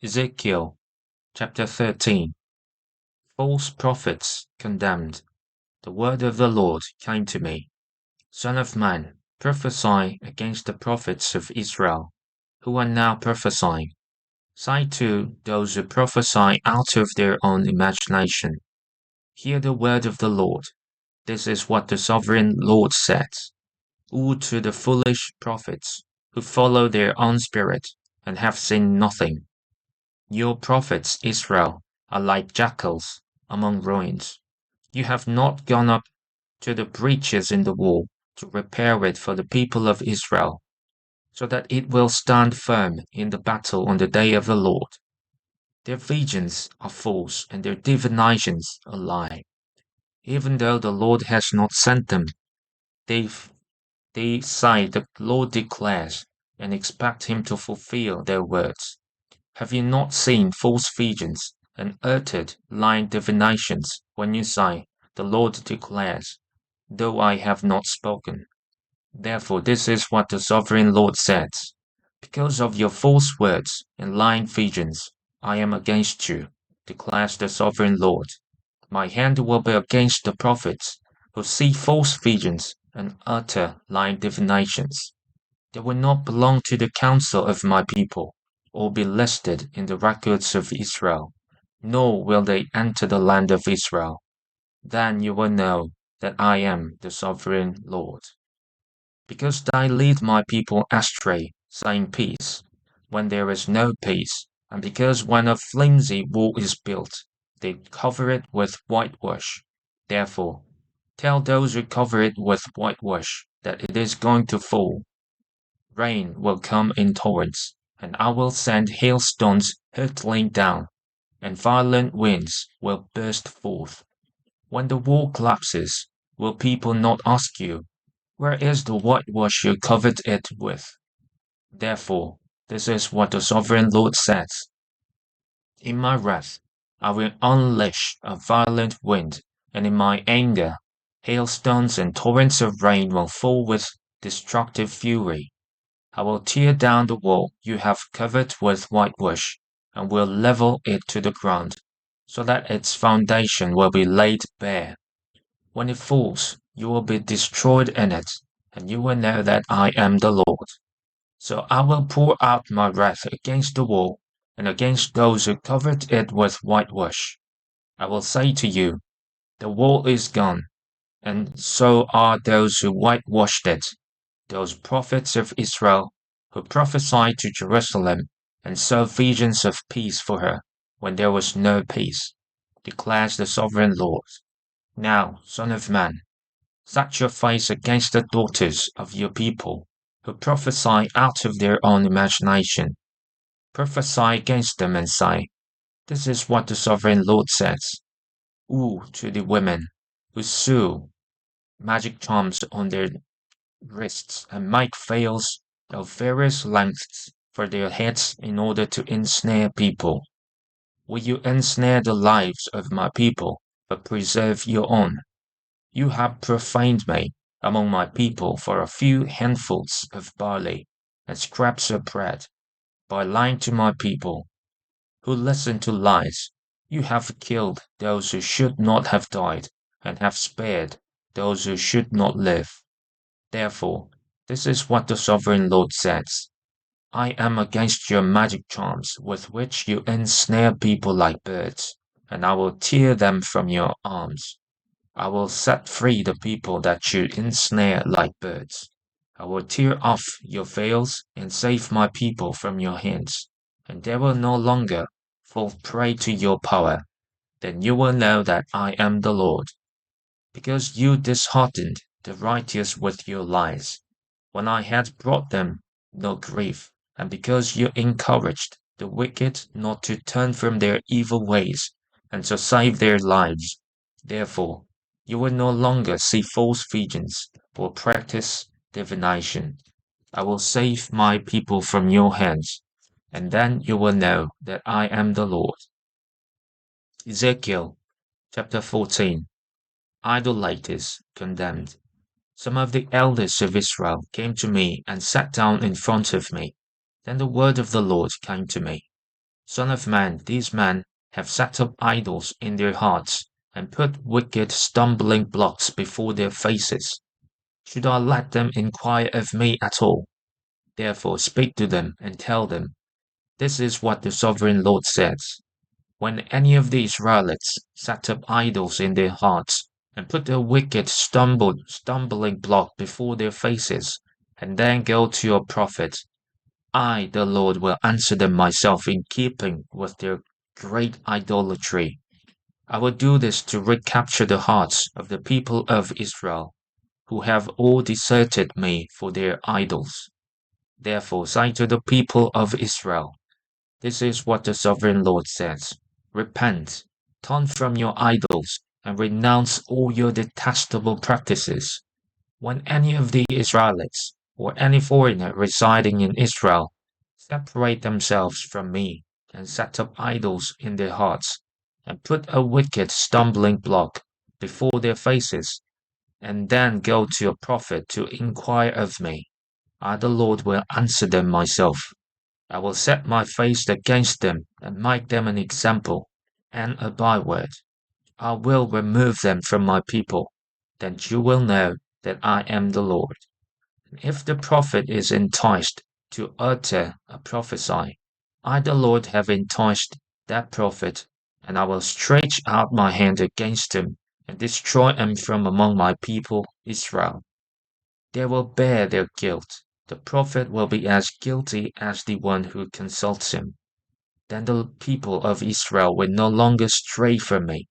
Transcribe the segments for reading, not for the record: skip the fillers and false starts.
Ezekiel chapter 13. False prophets condemned. The word of the Lord came to me. Son of man, prophesy against the prophets of Israel, who are now prophesying. Say to those who prophesy out of their own imagination, hear the word of the Lord. This is what the sovereign Lord says. Woe to the foolish prophets, who follow their own spirit, and have seen nothing. Your prophets, Israel, are like jackals among ruins. You have not gone up to the breaches in the wall to repair it for the people of Israel, so that it will stand firm in the battle on the day of the Lord. Their visions are false and their divinations a lie. Even though the Lord has not sent them, they they say the Lord declares and expect him to fulfill their words. Have you not seen false visions and uttered lying divinations when you say, the Lord declares, though I have not spoken? Therefore this is what the sovereign Lord says. Because of your false words and lying visions, I am against you, declares the sovereign Lord. My hand will be against the prophets who see false visions and utter lying divinations. They will not belong to the council of my people, or be listed in the records of Israel, nor will they enter the land of Israel. Then you will know that I am the sovereign Lord. Because they lead my people astray, saying peace, when there is no peace, and because when a flimsy wall is built, they cover it with whitewash. Therefore, tell those who cover it with whitewash that it is going to fall. Rain will come in torrents, and I will send hailstones hurtling down, and violent winds will burst forth. When the wall collapses, will people not ask you, where is the whitewash you covered it with? Therefore, this is what the sovereign Lord says. In my wrath, I will unleash a violent wind, and in my anger, hailstones and torrents of rain will fall with destructive fury. I will tear down the wall you have covered with whitewash, and will level it to the ground, so that its foundation will be laid bare. When it falls, you will be destroyed in it, and you will know that I am the Lord. So I will pour out my wrath against the wall, and against those who covered it with whitewash. I will say to you, the wall is gone, and so are those who whitewashed it, those prophets of Israel who prophesied to Jerusalem and saw visions of peace for her when there was no peace, declares the sovereign Lord. Now, son of man, set your face against the daughters of your people, who prophesy out of their own imagination. Prophesy against them and say, this is what the sovereign Lord says. Woe to the women who sew magic charms on their wrists and make veils of various lengths for their heads in order to ensnare people. Will you ensnare the lives of my people, but preserve your own? You have profaned me among my people for a few handfuls of barley and scraps of bread, by lying to my people, who listen to lies. You have killed those who should not have died, and have spared those who should not live. Therefore, this is what the sovereign Lord says. I am against your magic charms with which you ensnare people like birds, and I will tear them from your arms. I will set free the people that you ensnare like birds. I will tear off your veils and save my people from your hands, and they will no longer fall prey to your power. Then you will know that I am the Lord. Because you disheartened the righteous with your lies, when I had brought them no grief, and because you encouraged the wicked not to turn from their evil ways, and to save their lives. Therefore, you will no longer see false visions, or practice divination. I will save my people from your hands, and then you will know that I am the Lord. Ezekiel chapter 14. Idolaters condemned. Some of the elders of Israel came to me and sat down in front of me. Then the word of the Lord came to me. Son of man, these men have set up idols in their hearts, and put wicked stumbling blocks before their faces. Should I let them inquire of me at all? Therefore speak to them, and tell them, this is what the sovereign Lord says. When any of the Israelites set up idols in their hearts, and put a wicked stumbling block before their faces, and then go to your prophet, I, the Lord, will answer them myself in keeping with their great idolatry. I will do this to recapture the hearts of the people of Israel, who have all deserted me for their idols. Therefore say to the people of Israel, this is what the sovereign Lord says. Repent, turn from your idols, and renounce all your detestable practices. When any of the Israelites or any foreigner residing in Israel separate themselves from me and set up idols in their hearts, and put a wicked stumbling block before their faces, and then go to a prophet to inquire of me, I the Lord will answer them myself. I will set my face against them and make them an example and a byword. I will remove them from my people. Then you will know that I am the Lord. And if the prophet is enticed to utter a prophecy, I the Lord have enticed that prophet, and I will stretch out my hand against him and destroy him from among my people Israel. They will bear their guilt. The prophet will be as guilty as the one who consults him. Then the people of Israel will no longer stray from me,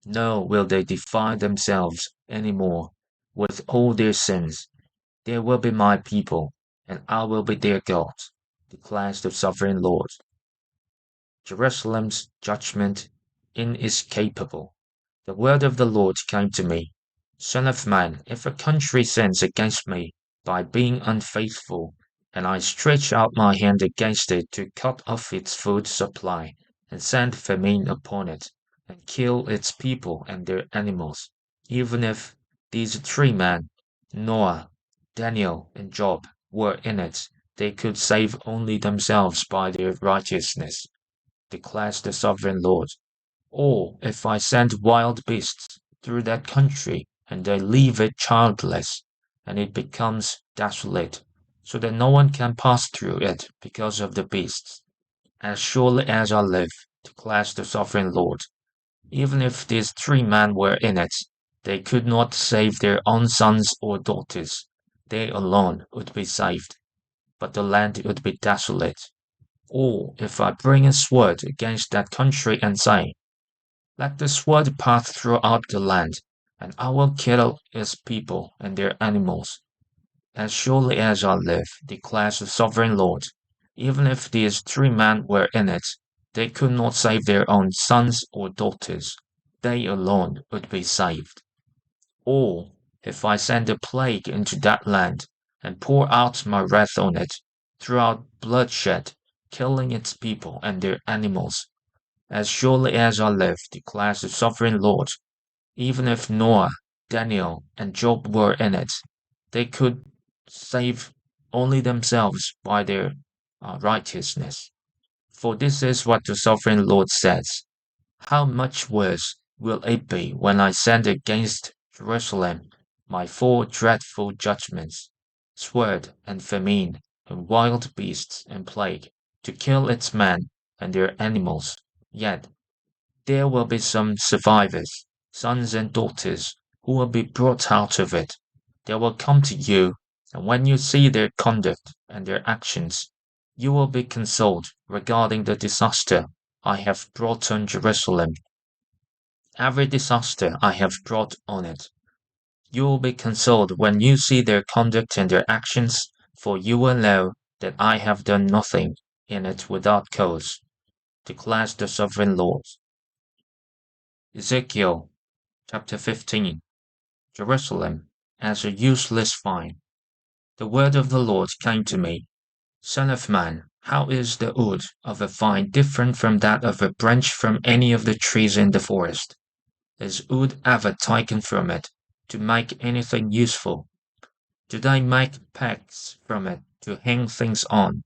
nor will they defile themselves any more with all their sins. They will be my people, and I will be their God, declares the sovereign Lord. Jerusalem's judgment inescapable. The word of the Lord came to me. Son of man, if a country sins against me by being unfaithful, and I stretch out my hand against it to cut off its food supply, and send famine upon it, and kill its people and their animals, even if these three men, Noah, Daniel, and Job, were in it, they could save only themselves by their righteousness, declares the sovereign Lord. Or if I send wild beasts through that country, and they leave it childless, and it becomes desolate, so that no one can pass through it because of the beasts. As surely as I live, declares the sovereign Lord, even if these three men were in it, they could not save their own sons or daughters. They alone would be saved, but the land would be desolate. Or if I bring a sword against that country and say, let the sword pass throughout the land, and I will kill its people and their animals. As surely as I live, declares the sovereign Lord, even if these three men were in it, they could not save their own sons or daughters. They alone would be saved. Or if I send a plague into that land, and pour out my wrath on it, throughout bloodshed, killing its people and their animals, as surely as I live, declares the sovereign Lord, even if Noah, Daniel, and Job were in it, they could save only themselves by their righteousness. For this is what the sovereign Lord says. How much worse will it be when I send against Jerusalem my four dreadful judgments, sword and famine, and wild beasts and plague, to kill its men and their animals. Yet there will be some survivors, sons and daughters, who will be brought out of it. They will come to you, and when you see their conduct and their actions, you will be consoled regarding the disaster I have brought on Jerusalem. Every disaster I have brought on it. You will be consoled when you see their conduct and their actions, for you will know that I have done nothing in it without cause, declares the sovereign Lord. Ezekiel chapter 15. Jerusalem as a useless vine. The word of the Lord came to me. Son of man, how is the wood of a vine different from that of a branch from any of the trees in the forest? Is wood ever taken from it to make anything useful? Do they make pegs from it to hang things on?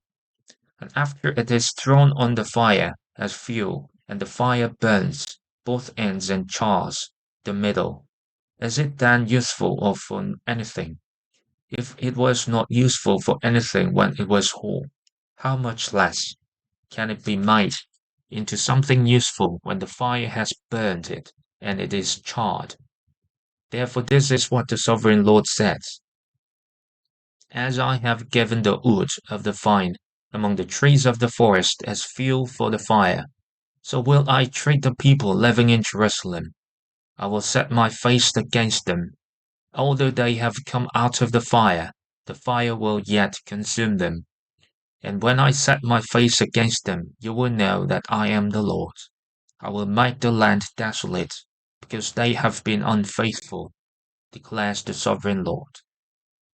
And after it is thrown on the fire as fuel, and the fire burns both ends and chars the middle, is it then useful or for anything? If it was not useful for anything when it was whole, how much less can it be made into something useful when the fire has burned it and it is charred? Therefore, this is what the sovereign Lord says: As I have given the wood of the vine among the trees of the forest as fuel for the fire, so will I treat the people living in Jerusalem. I will set my face against them. Although they have come out of the fire will yet consume them. And when I set my face against them, you will know that I am the Lord. I will make the land desolate, because they have been unfaithful, declares the sovereign Lord.